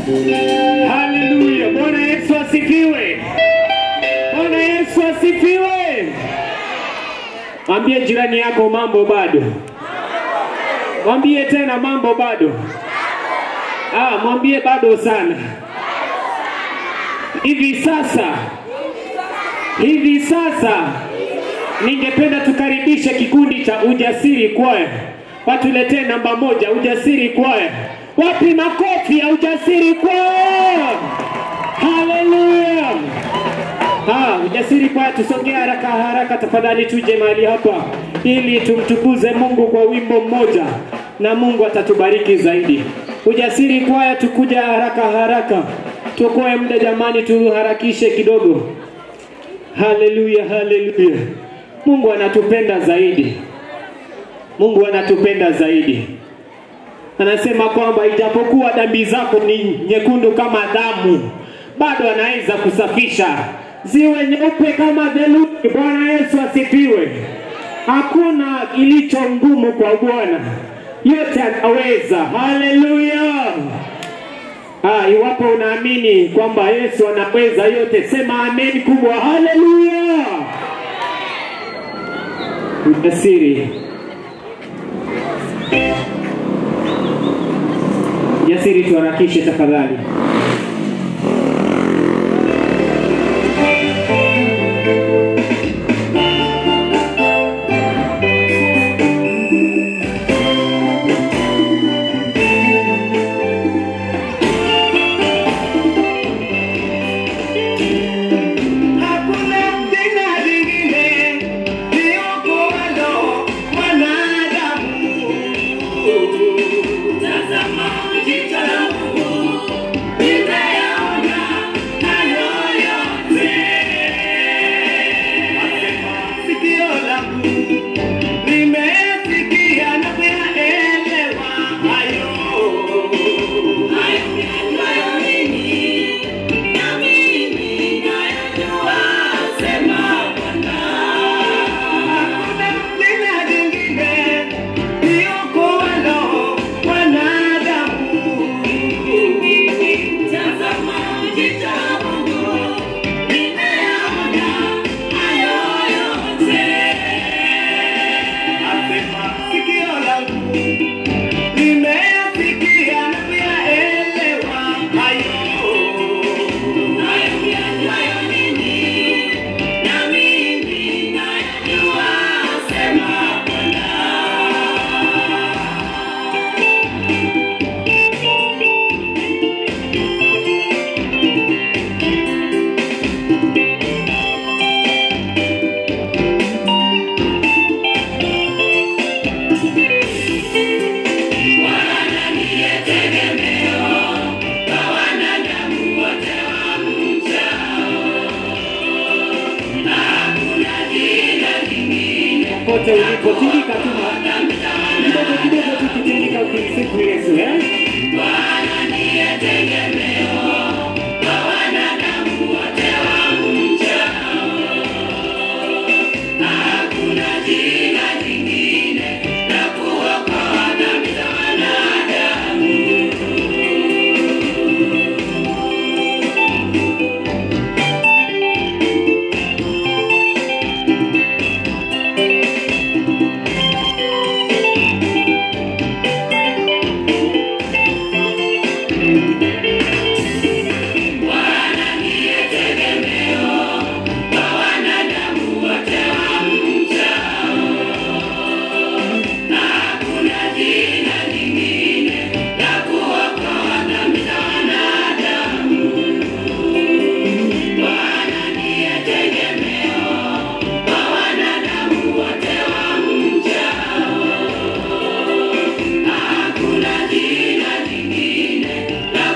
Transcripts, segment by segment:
Haleluya. Bwana Yesu asifiwe. Bwana Yesu asifiwe. Mwambie jirani yako mambo bado. Mwambie tena mambo bado. Mwambie bado sana. Hivi sasa ningependa tukaribishe kikundi cha Ujasiri Kwaya. Watuletee namba 1 Ujasiri Kwaya. Wapi makofi ya Ujasiri Kwaya? Haleluya. Ujasiri Kwaya, tusongee haraka tafadhali, tuje mahali hapa ili tumtukuze Mungu kwa wimbo mmoja na Mungu atatubariki zaidi. Ujasiri Kwaya, tukuja haraka. Tukoe muda jamani, tuharakishe kidogo. Haleluya. Mungu anatupenda zaidi. Anasema kwamba ijapokuwa dhambi zako ni nyekundu kama damu, bado anaweza kusafisha ziwe nyeupe kama theluji. Bwana Yesu asifiwe. Hakuna kilicho ngumu kwa Bwana. Yote anaweza. Haleluya. Iwapo unaamini kwamba Yesu anaweza yote, sema amen kubwa. Haleluya. Ujasiri, tuharakishe tafadhali. Ulipotingika tu kidogo tukitingika ukimsifu Yesu, Bwana ndiye tegemeo kwa wanadamu wote wamchao. Hakuna jina jingine la kuokoa dhambi za wanadamu. Hakuna jina jingine la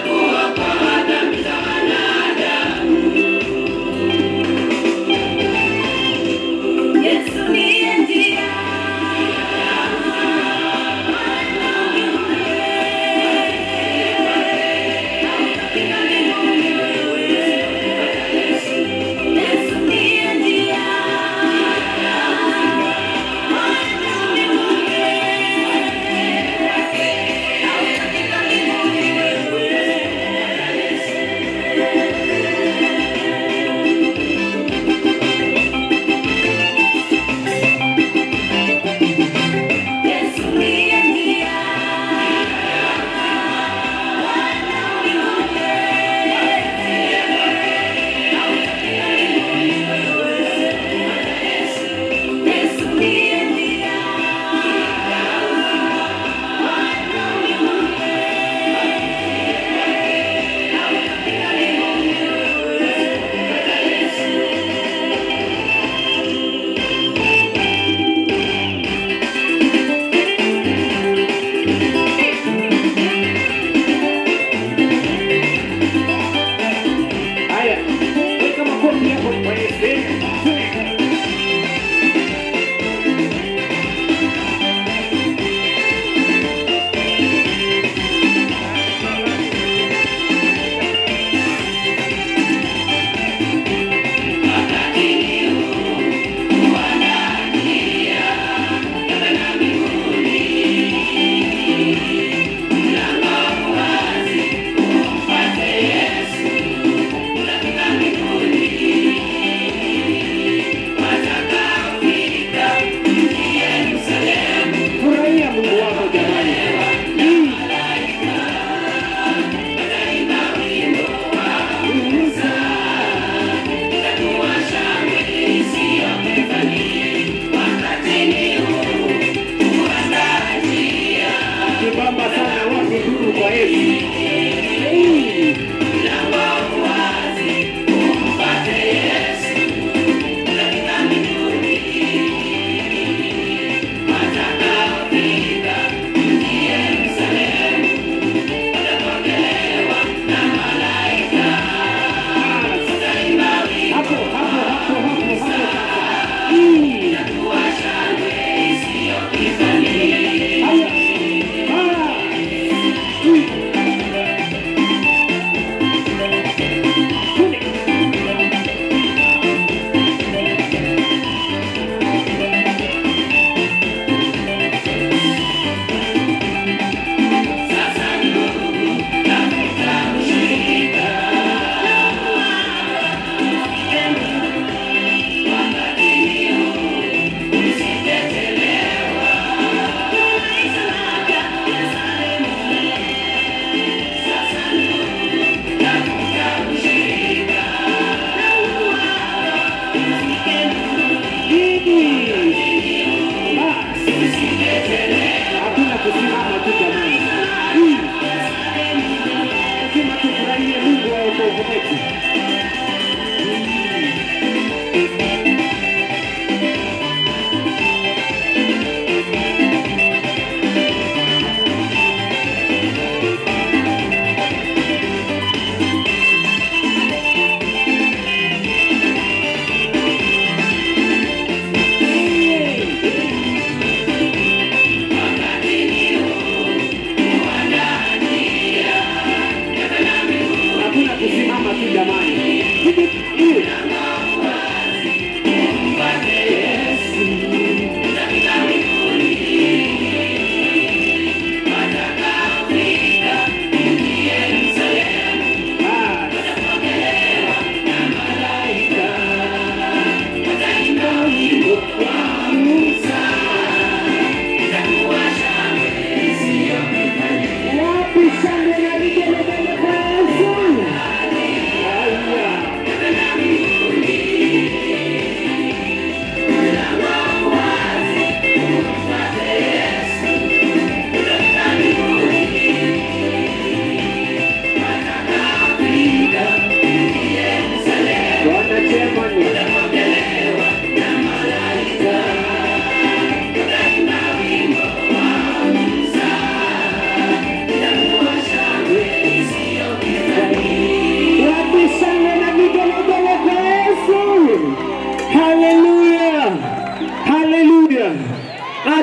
lazima tufurahie Mungu wa wokovu wetu.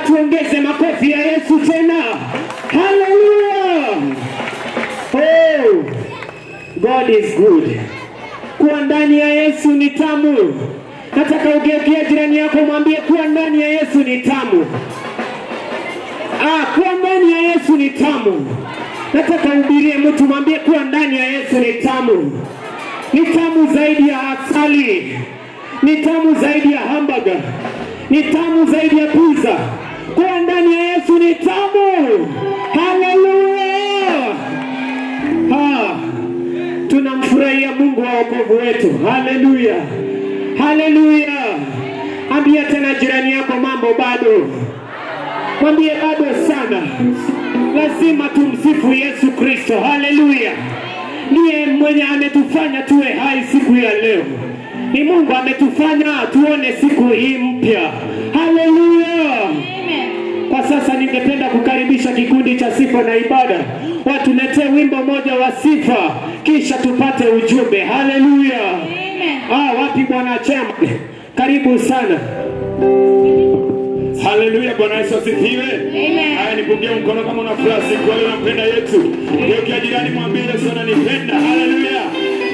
Tuongeze makofi ya Yesu tena. Hallelujah. Oh, God is good. Kuwa ndani ya Yesu ni tamu. Nataka ugeukie jirani yako mwambie kuwa ndani ya Yesu ni tamu. Kuwa ndani ya Yesu ni tamu. Nataka uhubirie mtu mwambie kuwa ndani ya Yesu ni tamu. Ni tamu zaidi ya asali. Ni tamu zaidi ya hamburger. Ni tamu zaidi ya pizza. Kuwa ndani ya Yesu ni tamu. Hallelujah. Tunamfurahia Mungu wa wokovu wetu. Hallelujah. Hallelujah. Ambia tena jirani yako mambo bado. Mwambie bado sana. Lazima tumsifu Yesu Kristo. Hallelujah. Ndiye mwenye ametufanya tuwe hai siku ya leo. Ni Mungu ametufanya tuone siku hii mpya. Hallelujah. Kwa sasa ningependa kukaribisha kikundi cha sifa na ibada. Watuletee wimbo moja wa sifa kisha tupate ujumbe. Hallelujah. Wapi bwana chema? Karibu sana. Hallelujah, Bwana Yesu asifiwe. Amen. Haya, nipungie mkono kama unafurahi siku leo unampenda Yesu. Geukia jirani mwambie Yesu ananipenda. Hallelujah.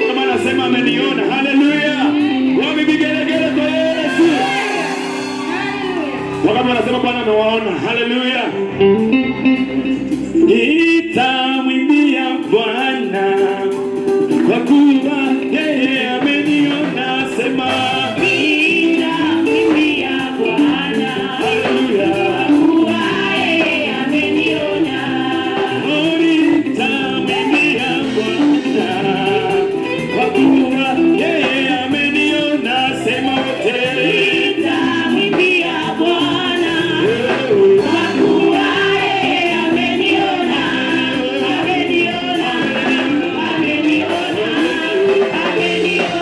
Kama anasema ameniona. Hallelujah. Wapi vigelegele kwa Yesu. Wakati anasema Bwana amewaona. Hallelujah. Nitamwimbia Bwana kwa kuwa yeye ameniona. Sema Ameniona.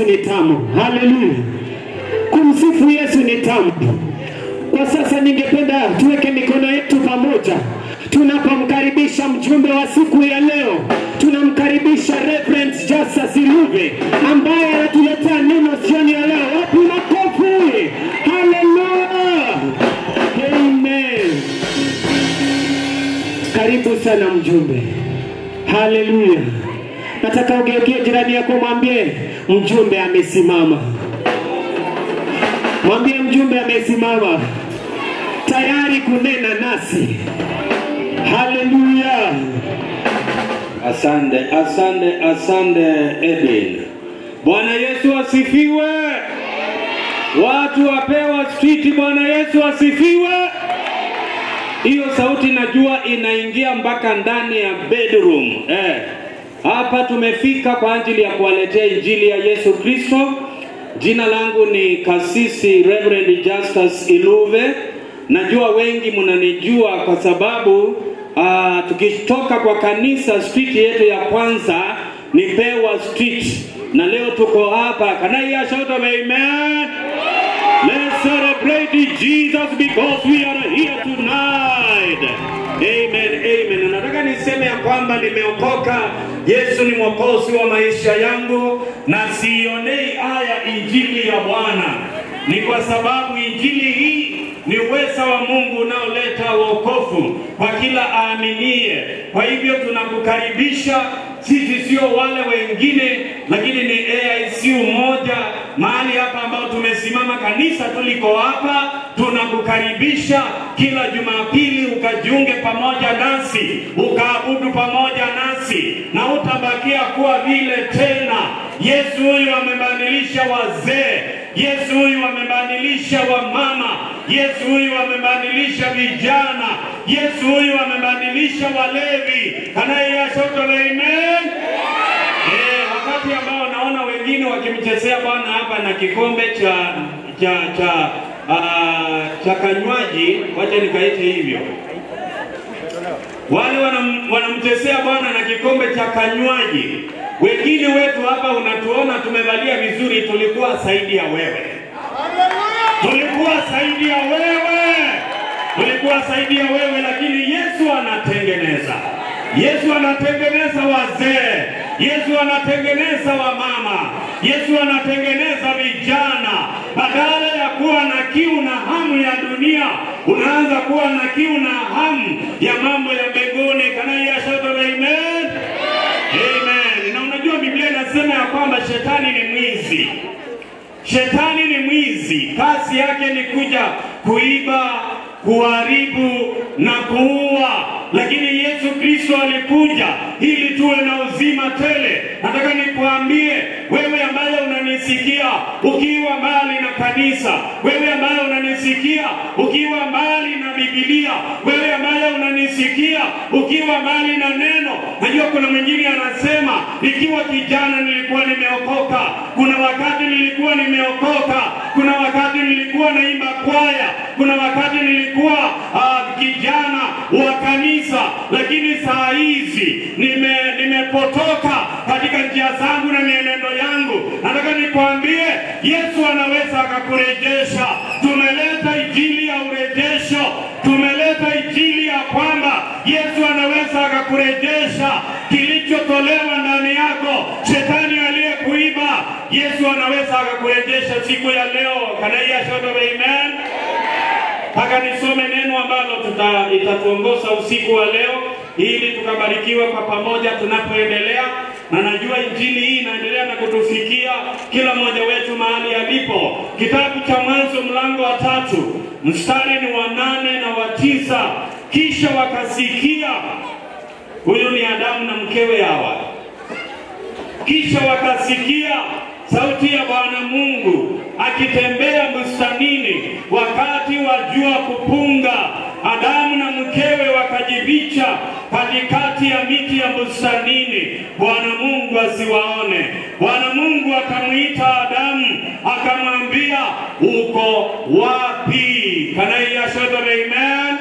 Yesu ni tamu. Haleluya. Kumsifu Yesu ni tamu. Kwa sasa ningependa tuweke mikono yetu pamoja tunapomkaribisha mjumbe wa siku ya leo. Tunamkaribisha Reverend Justus Iluve ambaye anatuletea neno jioni ya leo. Wapi makofi? Haleluya. Amen. Karibu sana mjumbe. Haleluya. Nataka ugeukie jirani yako mwambie mjumbe amesimama. Mwambie mjumbe amesimama tayari kunena nasi. Haleluya. Asante Edwin. Bwana Yesu asifiwe. Watu wapewa street, Bwana Yesu asifiwe. Hiyo sauti najua inaingia mpaka ndani ya bedroom. Hapa tumefika kwa ajili ya kuwaletea injili ya Yesu Kristo. Jina langu ni Kasisi Reverend Justus Iluve. Najua wengi mnanijua kwa sababu tukitoka kwa kanisa street yetu ya kwanza ni Pewa Street. Na leo tuko hapa. Can I hear shout of amen? Let's celebrate Jesus because we are here tonight. Amen. Nataka niseme ya kwamba nimeokoka. Yesu ni mwokozi wa maisha yangu na sionei haya injili ya Bwana. Ni kwa sababu injili hii ni uweza wa Mungu unaoleta wokovu kwa kila aaminie. Kwa hivyo tunakukaribisha. Sisi sio wale wengine, lakini ni AIC moja mahali hapa ambao tumesimama kanisa tuliko hapa. Tunakukaribisha kila Jumapili ukajiunge pamoja nasi, ukaabudu pamoja nasi, na utabakia kuwa vile tena. Yesu huyu amebadilisha wazee, Yesu huyu amebadilisha wamama, Yesu huyu amebadilisha vijana, Yesu huyu amebadilisha walevi. Anayeyashoto amen. Wakati ambao naona wengine wakimchezea Bwana hapa na kikombe cha kanywaji, wacha nikaite hivyo. Wale wanamchezea Bwana na kikombe cha kanywaji. Wengine wetu hapa unatuona tumevalia vizuri, tulikuwa zaidi ya wewe. Tulikuwa zaidi ya wewe, lakini Yesu anatengeneza. Yesu anatengeneza wazee. Yesu anatengeneza wamama. Yesu anatengeneza vijana. Badala ya kuwa na kiu na hamu ya dunia, unaanza kuwa na kiu na hamu ya mambo ya mbinguni. Kana ya shoto amen. Amen. Na unajua Biblia inasema ya kwamba shetani ni mwizi. Shetani ni mwizi. Kazi yake ni kuja kuiba, kuharibu na kuua. Lakini Yesu Kristo alikuja ili tuwe na uzima tele. Nataka nikuambie wewe ambaye unanisikia ukiwa mbali na kanisa, wewe ambaye unanisikia ukiwa mbali na Biblia, wewe ambaye unanisikia ukiwa mbali na neno. Najua kuna mwingine anasema nikiwa kijana nilikuwa nimeokoka, kuna wakati nilikuwa nimeokoka, kuna wakati nilikuwa naimba kwaya, kuna wakati nilikuwa kijana wa kanisa, lakini saa hizi nimepotoka katika njia zangu na mienendo yangu. Nataka nikwambie Yesu anaweza akakurejesha. Tumeleta injili ya urejesho. Tumeleta injili ya kwamba Yesu anaweza akakurejesha kilichotolewa ndani yako. Shetani aliyekuiba, Yesu anaweza akakurejesha siku ya leo. Kanaia shoto amen. Paka nisome neno ambalo itatuongoza usiku wa leo ili tukabarikiwe kwa pamoja tunapoendelea. Na najua injili hii inaendelea na kutufikia kila mmoja wetu mahali alipo. Kitabu cha Mwanzo mlango wa 3 mstari ni wa 8 na wa 9. Kisha wakasikia, huyu ni Adamu na mkewe Hawa. Kisha wakasikia sauti ya Bwana Mungu akitembea bustanini wakati wa jua kupunga. Adamu na mkewe wakajificha katikati ya miti ya bustanini, Bwana Mungu asiwaone. Bwana Mungu akamuita Adamu akamwambia, uko wapi? Kana ya shoto amen.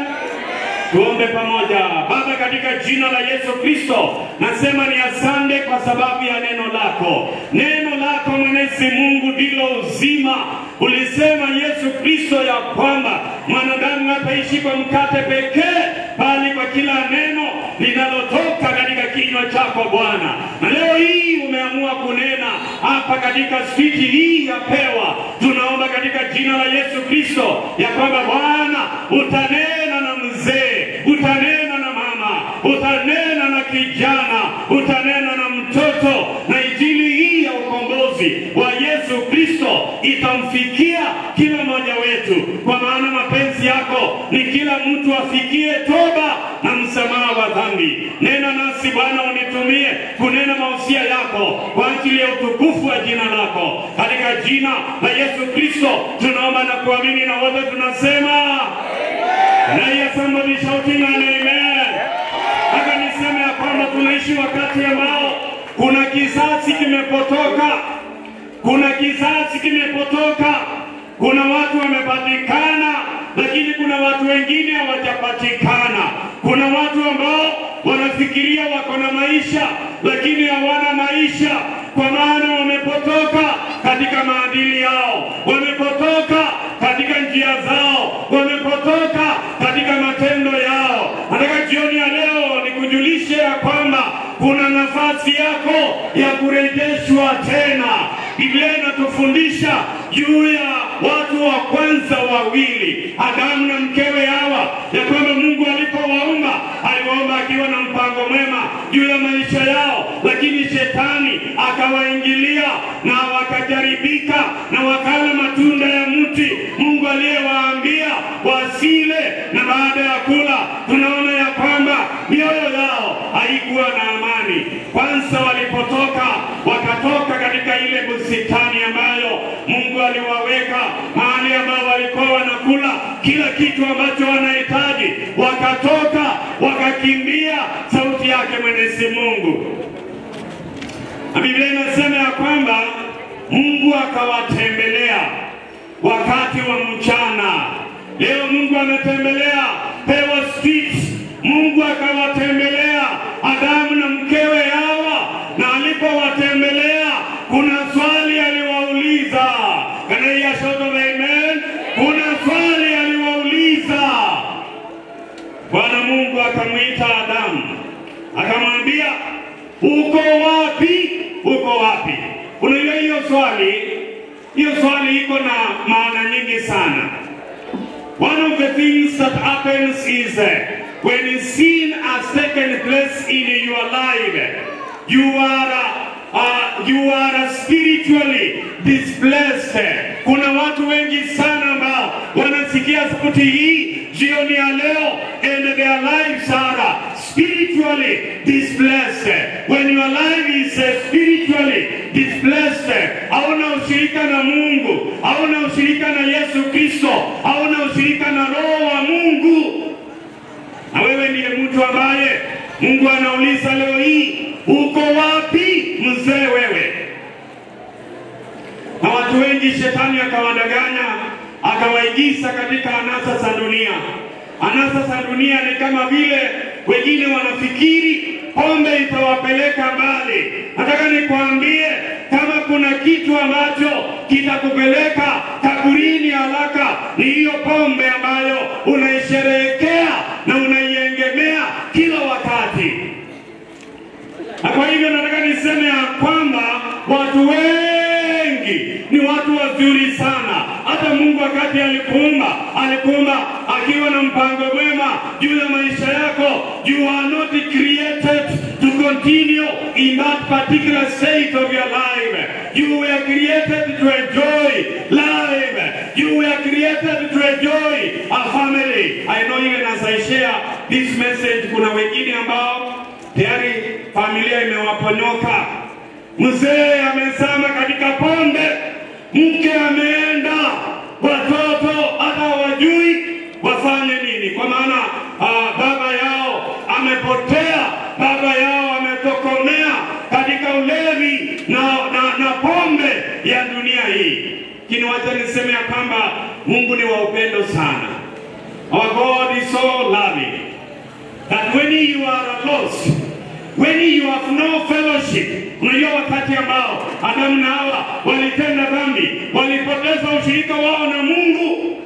Tuombe pamoja. Baba, katika jina la Yesu Kristo, nasema ni asante kwa sababu ya neno lako. Neno lako Mwenyezi Mungu ndilo uzima. Ulisema Yesu Kristo ya kwamba mwanadamu hataishi kwa mkate pekee, bali kwa kila neno linalotoka katika kinywa chako Bwana. Na leo hii umeamua kunena hapa katika street hii ya Pewa. Tunaomba katika jina la Yesu Kristo ya kwamba Bwana utanena na mzee, utanena na mama, utanena na kijana, utanena na mtoto, na injili hii ya ukombozi wa Yesu Kristo itamfikia kila mmoja wetu, kwa maana mapenzi yako ni kila mtu afikie toba na msamaha wa dhambi. Nena nasi Bwana, unitumie kunena mausia yako kwa ajili ya utukufu wa jina lako. Katika jina la Yesu Kristo tunaomba na kuamini, na wote tunasema na ya somebody shouting an amen. Haka niseme ya kwamba tunaishi wakati ambao kuna kizazi kimepotoka. Kuna kizazi kimepotoka. Kuna watu wamepatikana, lakini kuna watu wengine hawajapatikana. Kuna watu ambao wanafikiria wako na maisha, lakini hawana maisha, kwa maana wamepotoka katika maadili yao, wamepotoka katika njia zao, wamepotoka katika matendo yao. Nataka jioni ya leo nikujulishe ya kwamba kuna nafasi yako ya kurejeshwa tena. Biblia inatufundisha juu ya watu wa kwanza wawili, Adamu na mkewe Hawa, ya kwamba Mungu alipowaumba, aliwaumba akiwa na mpango mwema juu ya maisha yao, lakini shetani akawaingilia na wakajaribika na wakala matunda ya mti Mungu aliyewaambia wasile, na baada ya kula tunaona ya kwamba mioyo yao haikuwa na amani. Kwanza walipotoka, wakatoka katika ile bustani ambayo Mungu aliwaweka, mahali ambao walikuwa wanakula kila kitu ambacho wanahitaji, wakatoka wakakimbia sauti yake Mwenyezi Mungu. Na Biblia inasema ya kwamba Mungu akawatembelea wakati wa mchana. Leo Mungu ametembelea Pewa Street. Mungu akawatembelea Adamu na mkewe Hawa, na alipowatembelea kuna swali aliwauliza. Can I hear shout of amen? Kuna swali aliwauliza. Bwana Mungu akamwita Adamu, akamwambia, uko wapi? Uko wapi? Unajua hiyo swali iko na maana nyingi sana. One of the things that happens is when sin has taken place in your life, you are spiritually displaced. Kuna watu wengi sana ambao wanasikia sauti hii jioni ya leo, and their lives are spiritually displaced. When your life is spiritually displaced, hauna ushirika na Mungu, hauna ushirika na Yesu Kristo, hauna ushirika na Roho wa Mungu, na wewe ndiye mtu ambaye Mungu anauliza leo hii, uko wapi mzee wewe? Na watu wengi shetani akawadanganya, akawaigiza katika anasa za dunia. Anasa za dunia ni kama vile wengine wanafikiri pombe itawapeleka mbali. Nataka nikwambie, kama kuna kitu ambacho kitakupeleka kaburini haraka, ni hiyo pombe ambayo unaisherehekea na unaiengemea kila wakati. Na kwa hivyo nataka niseme ya kwamba watu wengi ni watu wazuri sana. Hata Mungu wakati alikuumba akiwa na mpango mwema juu ya maisha yako. You are not created to continue in that particular state of your life. You were created to enjoy life. You were created to enjoy a family. I know even as I share this message, kuna wengine ambao tayari familia imewaponyoka. Mzee amezama katika pombe, mke ameenda, watoto hata wajui wafanye nini, kwa maana baba yao amepotea, baba yao ametokomea katika ulevi na pombe ya dunia hii. Lakini wacha niseme ya kwamba Mungu ni wa upendo sana. Our God is so loving. that when you are lost, when you have no fellowship, unajua wakati ambao Adamu na Hawa walitenda dhambi, walipoteza ushirika wao na Mungu.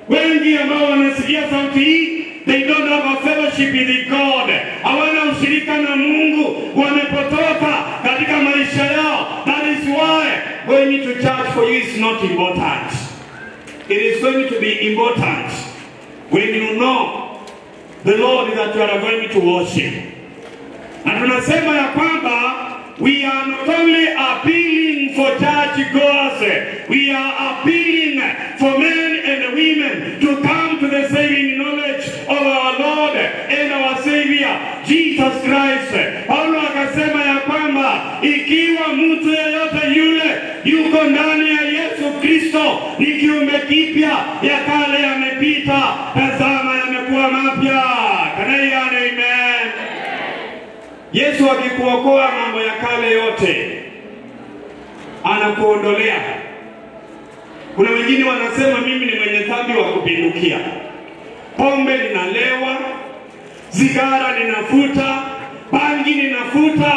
Wengi ambao wanasikia sauti hii, they don't have a fellowship with God. Hawana ushirika na Mungu, wamepotoka katika maisha yao. That is why going to church for you is not important. It is going to be important when you know the Lord that you are going to worship. Na tunasema ya kwamba we are not only appealing for church goers, we are appealing for men and women to come to the saving knowledge of our Lord and our Savior, Jesus Christ. Paulo akasema ya kwamba ikiwa mtu yeyote yule yuko ndani ya Yesu Kristo, ni kiumbe kipya, ya kale yamepita, tazama yamekuwa mapya. Amen. Yesu akikuokoa mambo ya kale yote anakuondolea. Kuna wengine wanasema mimi ni mwenye dhambi wa kupindukia. Pombe ninalewa, sigara ninafuta, bangi ninafuta.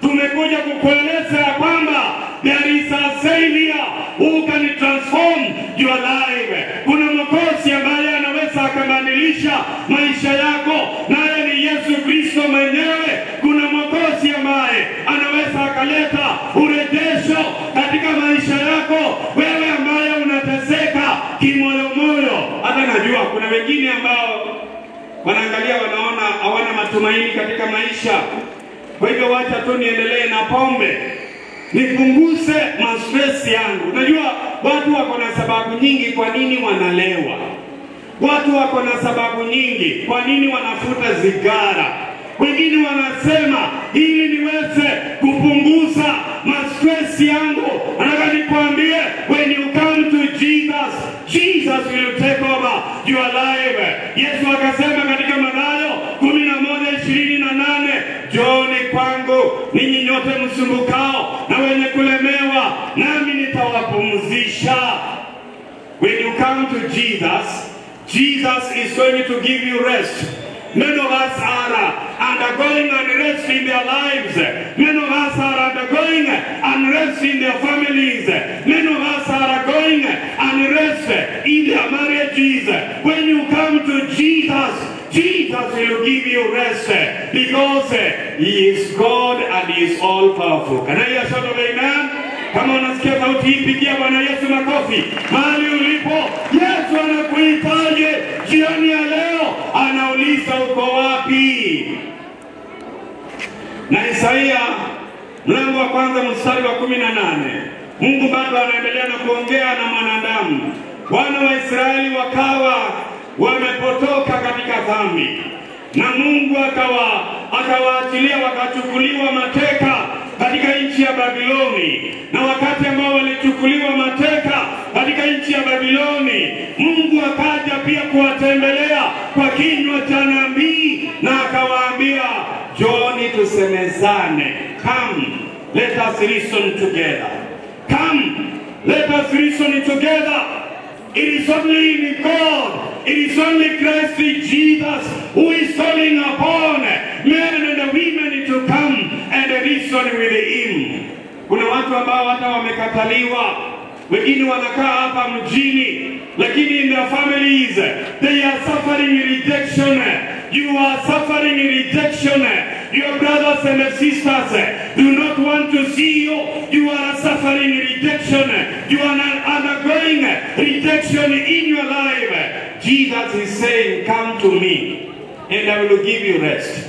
Tumekuja kukueleza ya kwamba there is a Savior who can transform your life. Kuna Mwokozi ambaye anaweza akabadilisha maisha yako, naye ni Yesu Kristo mwenyewe. Kuna Mwokozi ambaye anaweza akaleta urejesho katika maisha yako, wewe ambaye unateseka kimoyomoyo. Hata najua kuna wengine ambao wanaangalia wanaona hawana matumaini katika maisha. Kwa hivyo wacha tu niendelee na pombe, nipunguze stress yangu. Najua watu wako na sababu nyingi kwa nini wanalewa. Watu wako na sababu nyingi kwa nini wanafuta sigara. Wengine wanasema ili niweze kupunguza stress yangu. Nataka nikwambie, when you come to Jesus, Jesus will take over your life. Yesu akasema katika Mathayo 11:28, Njooni kwangu ninyi nyote msumbukao na wenye kulemewa, nami nitawapumzisha. When you come to Jesus, Jesus is going to give you rest. Many of us are undergoing unrest in their lives. Many of us are undergoing unrest in their families. Many of us are going unrest in their marriages. When you come to Jesus, Jesus will give you rest because He is God and He is all powerful. Can I hear shout of amen? Kama unasikia sauti hii, pigia Bwana Yesu makofi. Mahali ulipo, Yesu anakuhitaji jioni ya leo, anauliza uko wapi? Na Isaia mlango wa 1 mstari wa 18, Mungu bado anaendelea na kuongea na mwanadamu. Wana wa Israeli wakawa wamepotoka katika dhambi, na Mungu akawaachilia wakachukuliwa mateka katika nchi ya Babiloni. Na wakati ambao walichukuliwa mateka katika nchi ya Babiloni, Mungu akaja pia kuwatembelea kwa kinywa cha nabii na akawaambia, Njooni tusemezane. Come, let us reason together. Come, let us reason together. It is only in God, it is only Christ Jesus who is calling upon men and women to come and reason with Him. Kuna watu ambao hata wamekataliwa, wengine wanakaa hapa mjini, lakini in their families they are suffering rejection. You are suffering rejection. Your brothers and sisters do not want to see you. You are suffering rejection. You are undergoing rejection in your life. Jesus is saying, come to me and I will give you rest.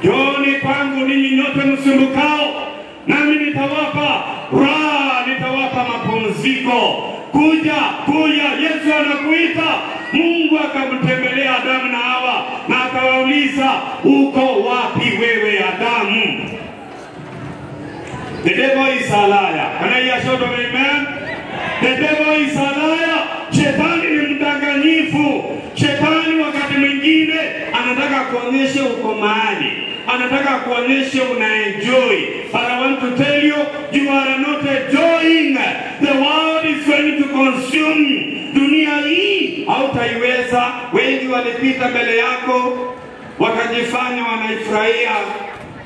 Njooni kwangu ninyi nyote msumbukao, nami nitawapa raha, nitawapa mapumziko. Kuja, Yesu anakuita. Mungu akamtembelea Adamu na Hawa na akawauliza, uko wapi wewe Adamu? The devil is a liar. Can I hear shout of amen? The devil is a liar. Shetani ni mdanganyifu. Shetani wakati mwingine anataka kuonyesha uko mahali, anataka kuonyesha unaenjoy. But I want to tell you, you are not enjoying. The world is going to consume you. Dunia hii hautaiweza. Wengi walipita mbele yako, wakajifanya wanaifurahia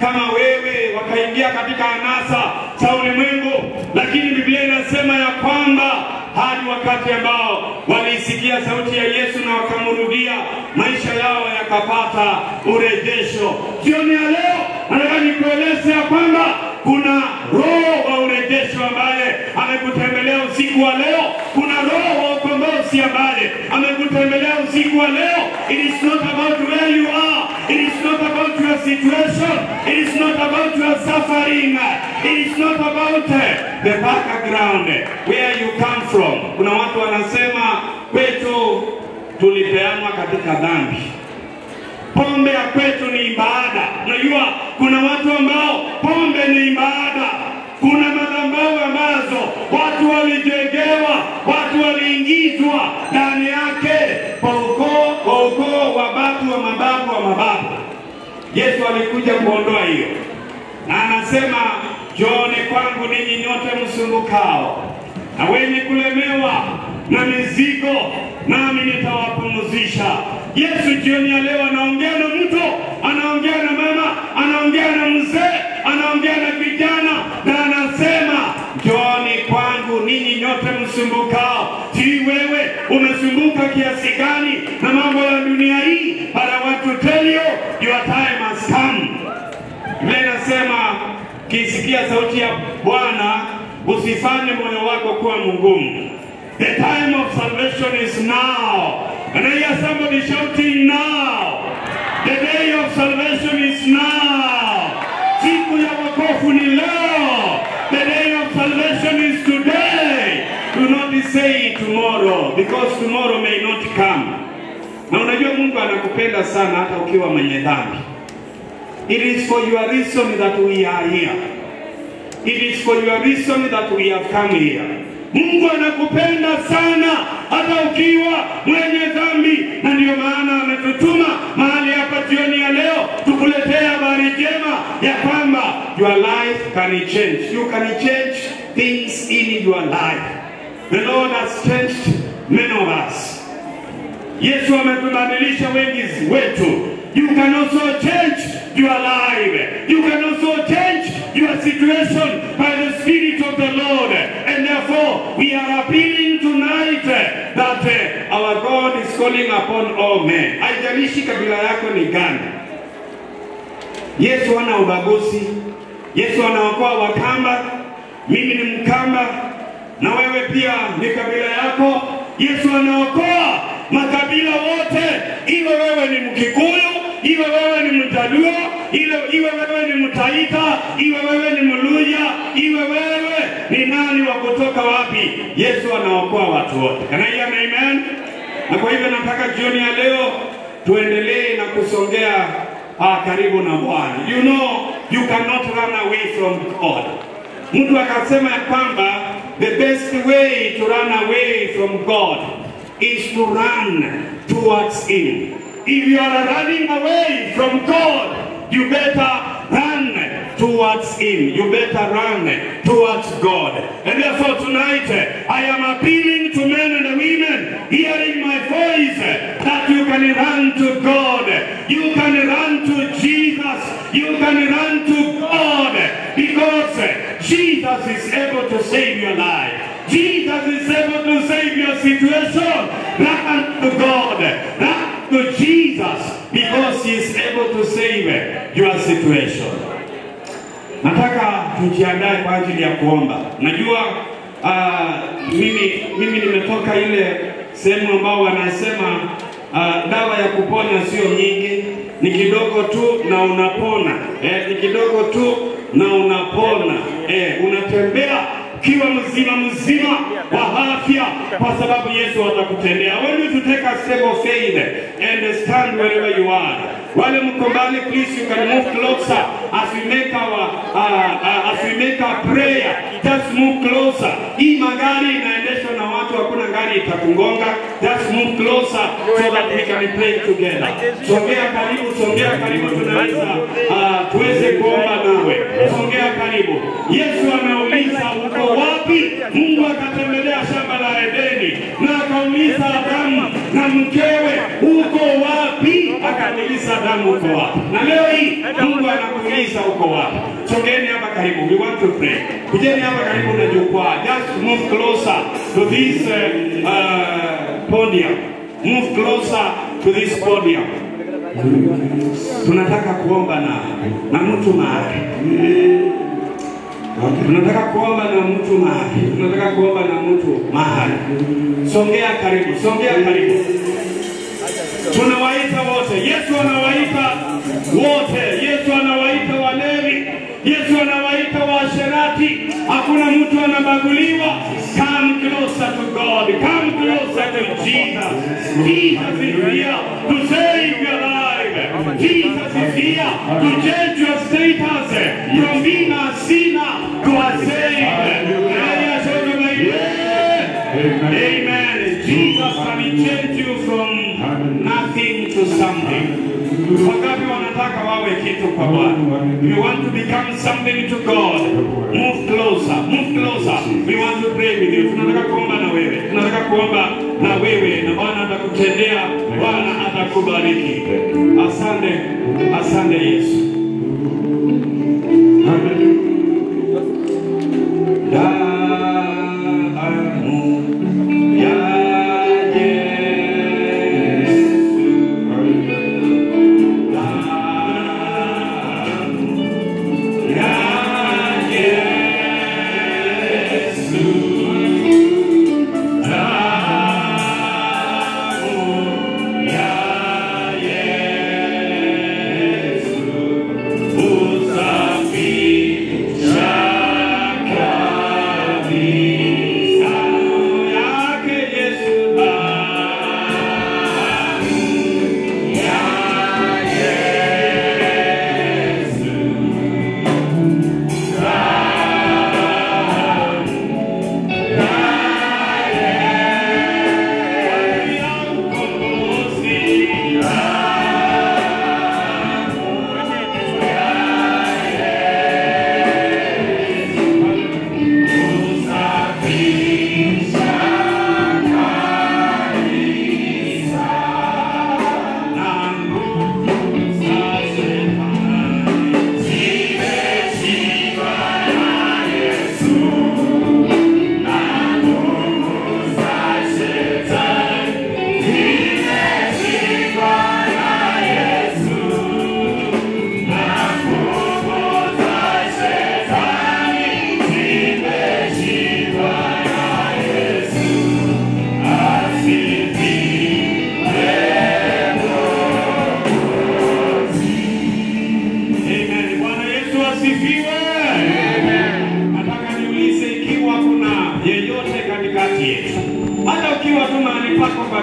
kama wewe, wakaingia katika anasa za ulimwengu. Lakini Biblia inasema ya kwamba hadi wakati ambao walisikia sauti ya Yesu na wakamrudia, maisha yao yakapata urejesho. Jioni ya leo nataka nikueleze ya kwamba kuna roho wa urejesho ambaye amekutembelea usiku wa leo. Kuna roho wa ukombozi ambaye amekutembelea usiku wa leo. It is not about where you are. It is not about your situation. It is not about your suffering. It is not about the background where you come from. Kuna watu wanasema kwetu tulipeanwa katika dhambi. Pombe ya kwetu ni ibada. Unajua kuna watu ambao pombe ni ibada. Kuna madhabahu ambazo watu walijengewa, watu waliingizwa ndani yake kwa ukoo wa babu wa mababu wa mababu. Yesu alikuja kuondoa hiyo. Na anasema, "Njooni kwangu ninyi nyote msumbukao na wenye kulemewa na mizigo, nami nitawapumzisha." Yesu jioni ya leo anaongea na mtu, anaongea na mama, anaongea na mzee, anaongea na vijana, na anasema, "Njooni kwangu ninyi nyote msumbukao." Si wewe umesumbuka kiasi gani na mambo ya dunia hii? But I want to tell you, your time has come. Biblia inasema, kisikia sauti ya Bwana usifanye moyo wako kuwa mgumu. The time of salvation is now. And I hear somebody shouting now. The day of salvation is now. Siku ya wokovu ni leo. The day of salvation is today. Do not say tomorrow, because tomorrow may not come. Na unajua Mungu anakupenda sana hata ukiwa mwenye dhambi. It is for your reason that we are here. It is for your reason that we have come here. Mungu anakupenda sana hata ukiwa mwenye dhambi, na ndio maana ametutuma mahali hapa jioni ya leo tukuletea habari njema ya kwamba your life can change. You can change things in your life. The Lord has changed many of us. Yesu ametubadilisha wengi wetu. You can also change your life. You can also change your situation by the Spirit of the Lord. And therefore, we are appealing tonight that our God is calling upon all men. Haijalishi kabila yako ni gani. Yesu hana ubaguzi. Yesu anaokoa Wakamba. Mimi ni Mkamba, na wewe pia ni kabila yako. Yesu anaokoa makabila wote. Iwe wewe ni Mkikuyu, iwe wewe ni Mjaluo, iwe wewe ni Mtaita, iwe wewe ni Mluya, iwe wewe ni nani wa kutoka wapi, Yesu anaokoa watu wote. Can I hear an amen? Na kwa hivyo nataka jioni ya leo tuendelee na kusongea karibu na Bwana. You know, you cannot run away from God. Mtu akasema ya kwamba the best way to run away from God is to run towards Him. If you are running away from God, you better run towards Him. You better run towards God. And therefore tonight, I am appealing to men and women hearing my voice that you can run to God. You can run to Jesus. You can run to God, because Jesus is able to save your life. Jesus is able to save your situation. Run to God. Run to Jesus, because He is able to save your situation. Nataka tujiandae kwa ajili ya kuomba. Najua mimi nimetoka ile sehemu ambao wanasema dawa ya kuponya sio nyingi, ni kidogo tu na unapona. Ni kidogo tu na unapona. Unatembea kiwa mzima wa afya, kwa sababu Yesu atakutendea. I want you to take a step of faith and stand wherever you are. Wale mko mbali, please you can move closer as we make our prayer. Just move closer. Hii magari inaendeshwa na watu, hakuna gari itakungonga. Just move closer so that we can pray together. Songea karibu tunaweza tuweze kuomba nawe. Songea karibu. Yesu ameuliza uko wapi? Mungu akatembelea shamba la Edeni na akauliza Adamu na mkewe, uko wapi? Akauliza kabisa damu uko wapi? Na leo hii Mungu anakuuliza uko wapi? Sogeni hapa karibu. We want to pray. Kujeni hapa karibu na jukwaa. Just move closer to this podium. Move closer to this podium. Tunataka kuomba na mtu mahali. Tunataka kuomba na mtu mahali. Tunataka kuomba na mtu mahali. Songea karibu. Songea karibu. Tunawaita wote. Yesu anawaita wote. Yesu anawaita walevi. Yesu anawaita washerati. Hakuna mtu anabaguliwa. Come closer to God. Come closer to Jesus. Jesus is here to save your life. Jesus is here to change your status from being a sinner to a saved. Amen. Jesus can change you from nothing to something. Wangapi wanataka wawe kitu kwa Bwana? You want to become something to God. Move closer. Move closer. We want to pray with you. Tunataka kuomba na wewe. Tunataka kuomba na wewe na Bwana atakutendea, Bwana atakubariki. Asante. Asante Yesu.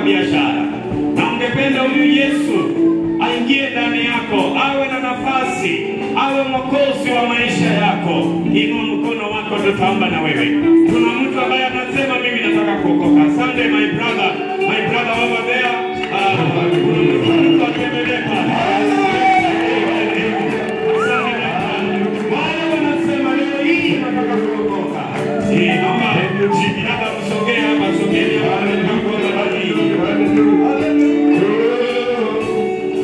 Biashara na ungependa huyu Yesu aingie ndani yako, awe na nafasi, awe mwokozi wa maisha yako, inua mkono wako, tutaomba na wewe. Kuna mtu ambaye anasema mimi nataka kuokoka. Asante my brother over there. Kuna mtu atembelea pale. Wale wanasema leo hii nataka kuokoka. Naomba mjibirada msogee hapa, sogeni hapa na kuomba bali.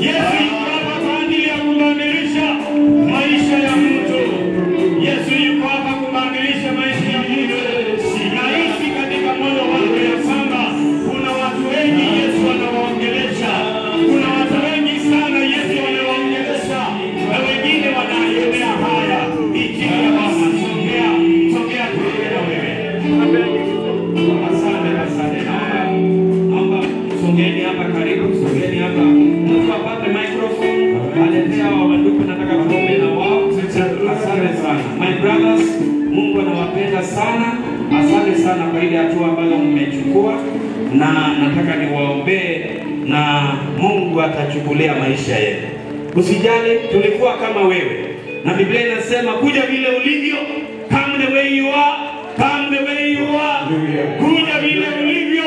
Yesu yuko hapa kwa ajili ya kubadilisha maisha ya mtu. Yesu yuko hapa kubadilisha maisha ya mtu. Naishi katika moyo wangu ya kwamba kuna watu wengi Yesu anawaongelesha. Kuna watu wengi sana Yesu anawaongelesha. Na wengine wanaendea haya. Injili ya Bwana. Songea na wewe. Asante. Naomba songeni hapa karibu, songeni hapa. Mtu apate microphone, aletea wandugu nataka kuombe na wao. Asante sana. My brothers, Mungu anawapenda sana. Asante sana kwa ile hatua ambayo mmechukua, na nataka niwaombee na Mungu atachukulia maisha yenu. Usijali, tulikuwa kama wewe. Na Biblia inasema kuja vile ulivyo, come the way you are, come the way you are. Kuja vile ulivyo,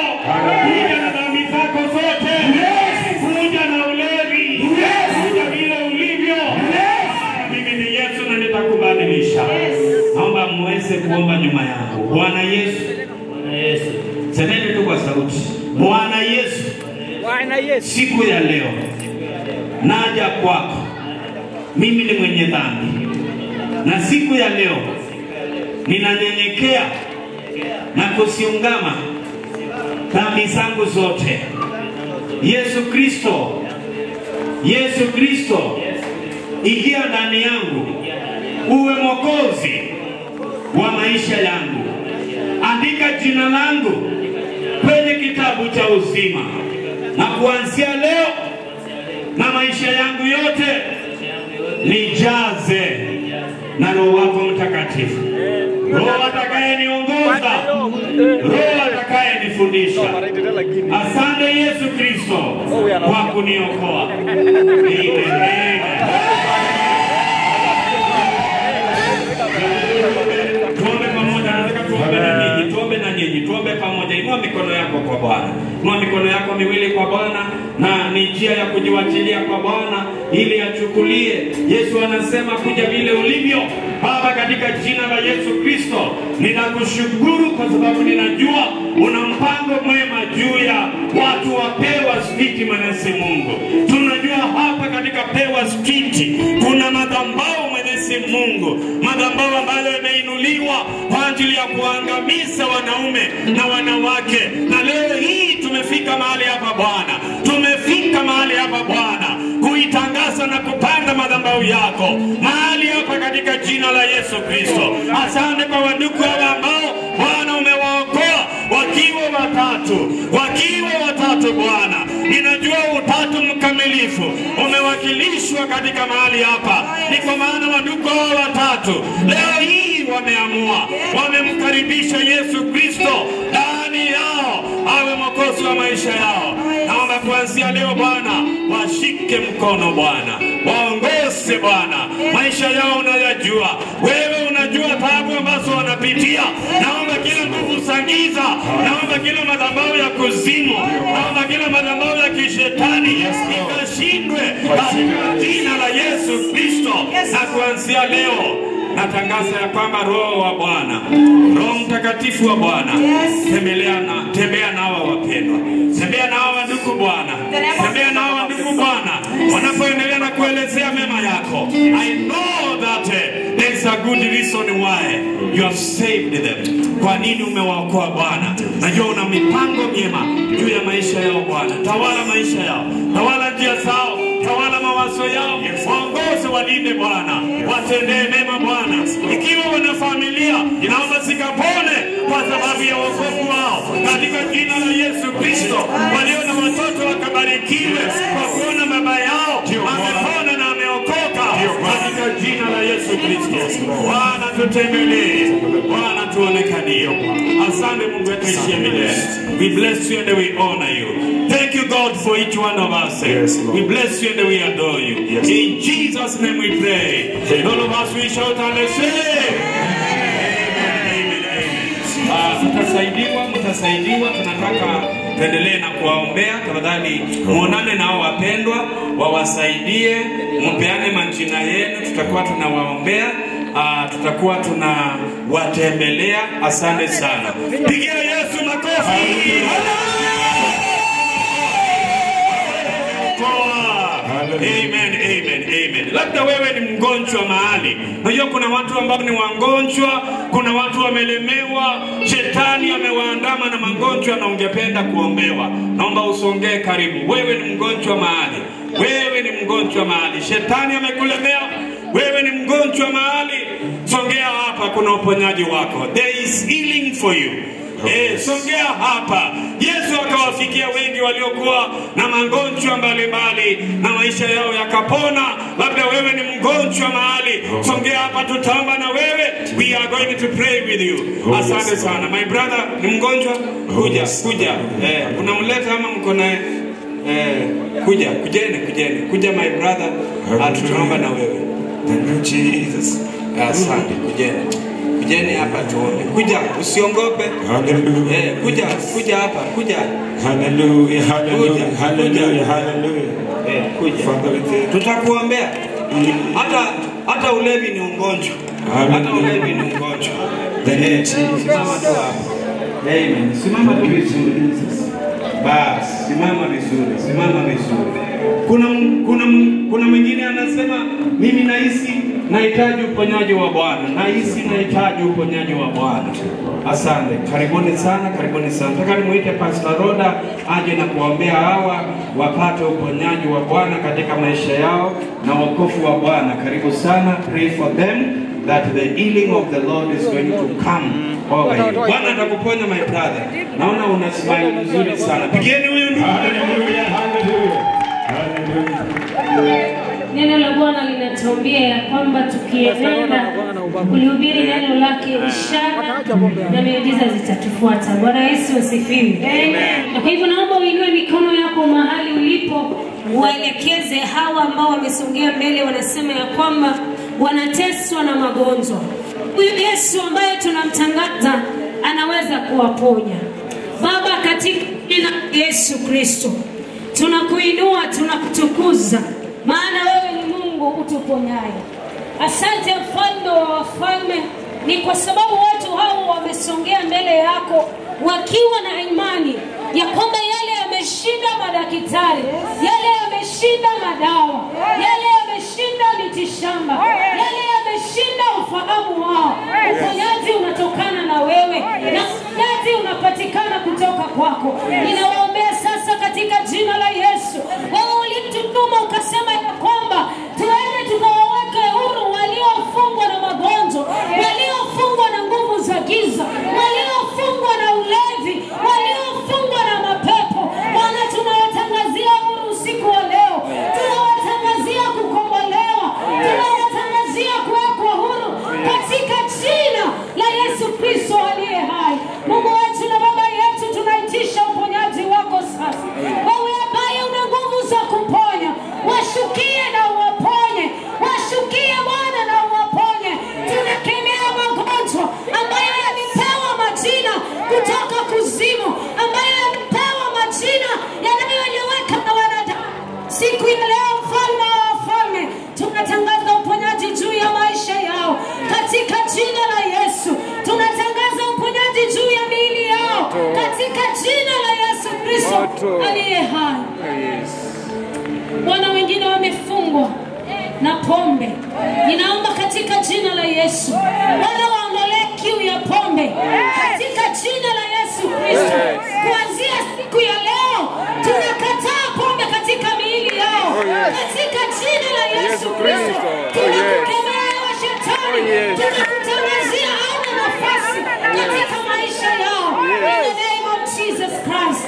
kuja na dhambi zako zote, kuja na ulevi, kuja vile ulivyo. Mimi ni Yesu na nitakubadilisha. Naomba muweze kuomba nyuma yangu. Bwana Yesu. Semeni tu kwa sauti. Bwana Yesu. Siku ya leo naja kwako. Mimi ni mwenye dhambi, na siku ya leo ninanyenyekea na kusiungama dhambi zangu zote. Yesu Kristo, Yesu Kristo, ingia ndani yangu, uwe mwokozi wa maisha yangu. Andika jina langu kwenye kitabu cha uzima, na kuanzia leo na maisha yangu yote nijaze na Roho wako Mtakatifu. Roho atakayeniongoza, Roho atakayenifundisha. Asante Yesu Kristo kwa kuniokoa. Amen. Tuombe pamoja, nataka tuombe na nyinyi, tuombe na nyinyi, tuombe pamoja. Inua mikono yako kwa Bwana. Inua mikono yako miwili kwa Bwana, na ni njia ya kujiwachilia kwa Bwana ili achukulie. Yesu anasema kuja vile ulivyo. Baba, katika jina la Yesu Kristo, ninakushukuru kwa sababu ninajua una mpango mwema juu ya watu wa Pewa Street. Mwenyezi Mungu, tunajua hapa katika Pewa Street kuna madhabahu, Mwenyezi Mungu, madhabahu ambayo yameinuliwa kwa ajili ya kuangamiza wanaume na wanawake. Na leo hii tumefika mahali hapa Bwana, tumefika mahali hapa Bwana kuitangaza na kupanda madhabahu yako mahali hapa katika jina la Yesu Kristo. Asante kwa wandugu hawa ambao Bwana umewaokoa wakiwa watatu Bwana. Ninajua utatu mkamilifu umewakilishwa katika mahali hapa. Ni kwa maana wandugu hawa watatu leo hii wameamua, wamemkaribisha Yesu Kristo ndani yao awe mwokozi wa maisha yao. Naomba kuanzia leo Bwana, washike mkono Bwana, waongoze Bwana, maisha yao unayajua. Wewe unajua taabu ambazo wanapitia. Naomba kila nguvu za giza, naomba kila madhabahu ya kuzimu, naomba kila madhabahu ya kishetani ikashindwe katika jina la Yesu Kristo. Na kuanzia leo natangaza ya kwamba Roho wa Bwana, Roho Mtakatifu wa Bwana, tembea nao wapendwa, tembea nao ndugu Bwana, tembea nao ndugu Bwana, wanapoendelea na kuelezea mema yako. I know that there is a good reason why you have saved them. Kwa nini umewaokoa Bwana? Najua una mipango miema juu ya maisha yao Bwana. Tawala maisha yao, tawala njia zao, tawala mawazo yao, waongoze, walinde Bwana, watendee mema Bwana. Ikiwa wana familia, naomba zikapone kwa sababu ya wokovu wao katika jina la Yesu Kristo. Walio na watoto wakabarikiwe kwa kuona baba yao amepona na ameokoka katika jina la Yesu Kristo. Bwana tutembelee, Bwana tuonekanie. Asante Mungu wetu ishie milele. We bless you and we honor you. Thank you God for each one of us. We bless you and we adore you. In Jesus' name we pray. All of us we shout and say mtasaidiwa. Tunataka tuendelee na kuwaombea. Tafadhali muonane nao wapendwa, wawasaidie, mpeane majina yenu, tutakuwa tunawaombea, tutakuwa tunawatembelea. Asante sana. Pigia Yesu makofi. Amen, amen, amen. Labda wewe ni mgonjwa mahali. Unajua kuna watu ambao ni wagonjwa, kuna watu wamelemewa, shetani amewaandama na magonjwa na ungependa kuombewa. Naomba usongee karibu. Wewe ni mgonjwa mahali. Wewe ni mgonjwa mahali. Shetani amekulemea. Wewe ni mgonjwa mahali. Songea hapa, kuna uponyaji wako. There is healing for you. Songea hapa. Yesu akawafikia wengi waliokuwa na magonjwa mbalimbali na maisha yao yakapona. Labda wewe ni mgonjwa mahali, songea hapa, tutaomba na wewe. We are going to pray with you. Asante sana. My brother ni mgonjwa, kuja. Unamleta ama mko naye? Kuja my brother, tutaomba na wewe. Thank you Jesus. Asante, kujeni hapa tuone. Kuja, usiongope. Hallelujah. Kuja hapa, kuja. Hallelujah, hallelujah, hallelujah, hallelujah. Kuja. Tutakuombea. Hata ulevi ni ugonjwa. Hata ulevi ni ugonjwa. Simama tu hapa. Amen. Simama tu vizuri. Bas, simama vizuri. Kuna mwingine anasema mimi nahitaji uponyaji wa Bwana. Nahitaji uponyaji wa Bwana. Asante. Karibuni sana. Nataka nimuite Pastor Roda aje na kuombea hawa wapate uponyaji wa Bwana katika maisha yao na wokovu wa Bwana. Karibu sana. Pray for them that the healing of the Lord is going to come over you. Bwana atakuponya my brother. Naona una smile nzuri sana. Pigieni huyu ndugu. Hallelujah. Neno la Bwana linatuambia ya kwamba tukienenda kulihubiri neno lake, ishara na miujiza zitatufuata. Bwana Yesu asifiwe. Amen. Kwa hivyo naomba uinue mikono yako mahali ulipo, waelekeze hawa ambao wamesongea mbele, wanasema ya kwamba wanateswa na magonjwa. Huyu Yesu ambaye tunamtangaza anaweza kuwaponya. Baba, katika jina la Yesu Kristo tunakuinua, tunakutukuza, maana wewe ni Mungu utuponyaye. Asante mfalme wa wafalme, ni kwa sababu watu hao wamesongea mbele yako wakiwa na imani ya kwamba yale yameshinda madaktari, yale yameshinda madawa, yale yameshinda mitishamba, yale yameshinda ufahamu wao. Uponyaji unatokana na wewe na uponyaji unapatikana kutoka kwako. Ninawaombea sasa katika jina la Yesu. Wewe ulitutuma ukasema ya kwamba tuende tukawaweke huru waliofungwa na magonjwa, waliofungwa na nguvu za giza, waliofungwa na ulevi, waliofungwa na mapepo. Bwana, tunawatangazia huru usiku wa leo. Tunawatangazia kukombolewa. Tunawatangazia kuwekwa huru katika jina la Yesu Kristo aliye hai. Mungu wetu na Baba yetu, tunaitisha uponyaji wako sasa. Wewe ambaye una nguvu za kuponya, washukie na uwaponye. Washukie Bwana na uwaponye. Tunakemea magonjwa ambayo yamepewa majina kutoka kuzimu, ambayo yamepewa majina yanayoeleweka na wanadamu. Siku ya leo mfalme wa wafalme, tunatangaza uponyaji juu ya maisha yao katika jina la Yesu. Tunatangaza uponyaji juu ya miili yao katika jina la Yesu Kristo aliye hai. Bwana, wengine wamefungwa na pombe, ninaomba katika jina la Yesu, Bwana waondolee kiu ya pombe katika jina la Yesu Kristo. Kuanzia siku ya leo tunakataa pombe katika miili yao katika jina la Yesu Kristo. Tunakukemea shetani, tunakutangazia hauna nafasi katika maisha yao. In the name of Jesus Christ,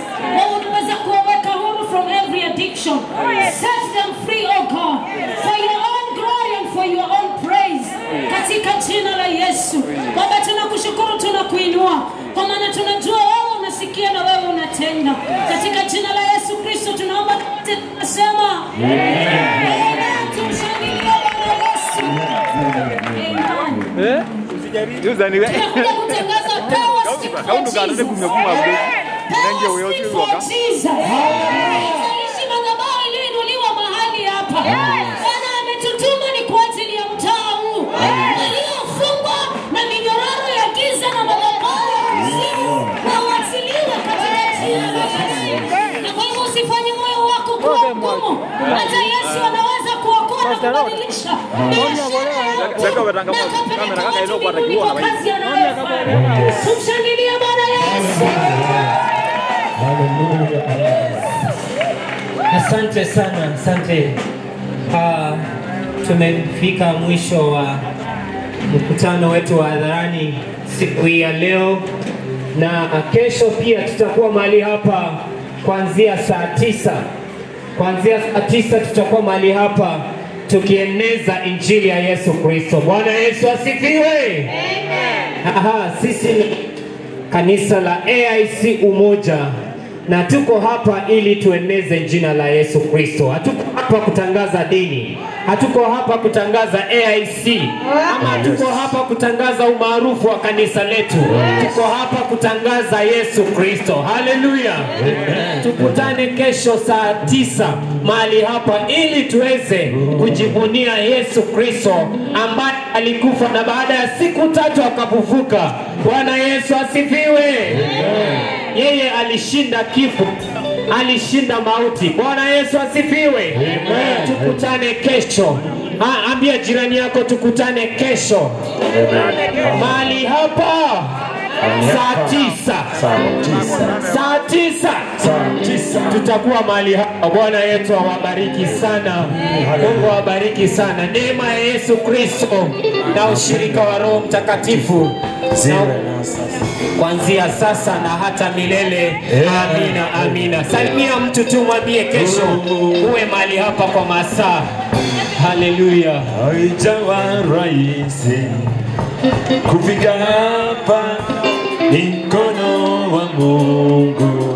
unaweza kuwaweka huru from every addiction. Set them free, oh God, for your own glory and for your own praise. Katika jina la Yesu. Baba, tunakushukuru, tunakuinua, kwa maana tunajua wewe unasikia na wewe unatenda. Katika jina la Yesu Kristo tunaomba, tunasema amen. Tumshangilie Bwana Yesu. Amen. Tunakuja kutangaza power stick for Jesus. Power stick for Jesus. Haijalishi madhabahu iliyoinuliwa mahali hapa. Bwana ametutuma ni kwa ajili ya mtaa huu. Waliofungwa na minyororo ya giza na madhabahu ya kuzimu wawachiliwe katika jina la Yesu. Na kwa hivyo usifanye moyo wako kuwa mgumu. Hata Yesu anaweza kuokoa na kubadilisha biashara yako na kupeleka watu mbinguni kwa kazi anayofanya. Tumshangilie Bwana Yesu. Asante sana, asante. Tumefika mwisho wa mkutano wetu wa hadharani siku hii ya leo, na kesho pia tutakuwa mahali hapa kuanzia saa 9. Kuanzia saa 9 tutakuwa mahali hapa tukieneza injili ya Yesu Kristo. Bwana Yesu asifiwe. Amen. Sisi ni kanisa la AIC Umoja, na tuko hapa ili tueneze jina la Yesu Kristo. Hatuko hapa kutangaza dini, hatuko hapa kutangaza AIC, ama hatuko hapa kutangaza umaarufu wa kanisa letu. Tuko hapa kutangaza Yesu Kristo. Haleluya. Tukutane kesho saa 9 mahali hapa ili tuweze kujivunia Yesu Kristo ambaye alikufa na baada ya siku 3 akafufuka. Bwana Yesu asifiwe. Yeye alishinda kifo alishinda mauti. Bwana Yesu asifiwe. Tukutane kesho. Ambia jirani yako tukutane kesho. Mahali hapa saa tisa tutakuwa mahali hapa. Bwana yetu awabariki sana. Mungu awabariki sana. Neema ya Yesu Kristo na ushirika wa Roho Mtakatifu kuanzia sasa na hata milele. Amina, amina. Salimia mtu tu, mwambie kesho uwe mahali hapa kwa masaa. Haleluya. Haijawa rahisi kufika hapa, ni mkono wa Mungu.